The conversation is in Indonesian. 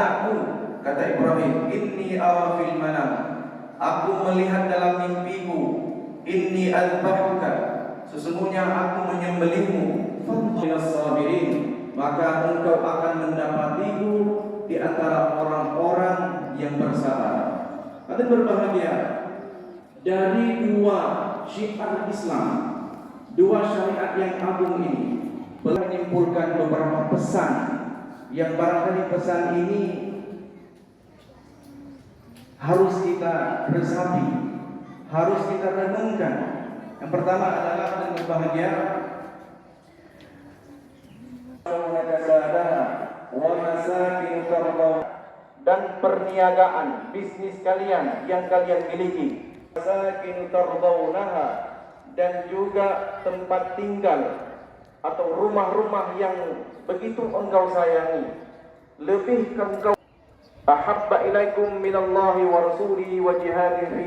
Aku, kata Ibrahim, inni ara fil manam, aku melihat dalam mimpiku, inni azbahuka, sesungguhnya aku menyembelihmu, fanzur sabirin, maka engkau akan mendapatiku di antara orang-orang yang bersabar. Kata berbahagia dari dua syiar Islam, dua syariat yang agung ini menyimpulkan beberapa pesan yang barangkali pesan ini harus kita resapi, harus kita renungkan. Yang pertama adalah dengan berbahagia dan perniagaan bisnis kalian yang kalian miliki, dan juga tempat tinggal atau rumah-rumah yang begitu engkau sayangi, lebih engkau ahabba ilaikum minallahi wa rasulihi wa jihadin fi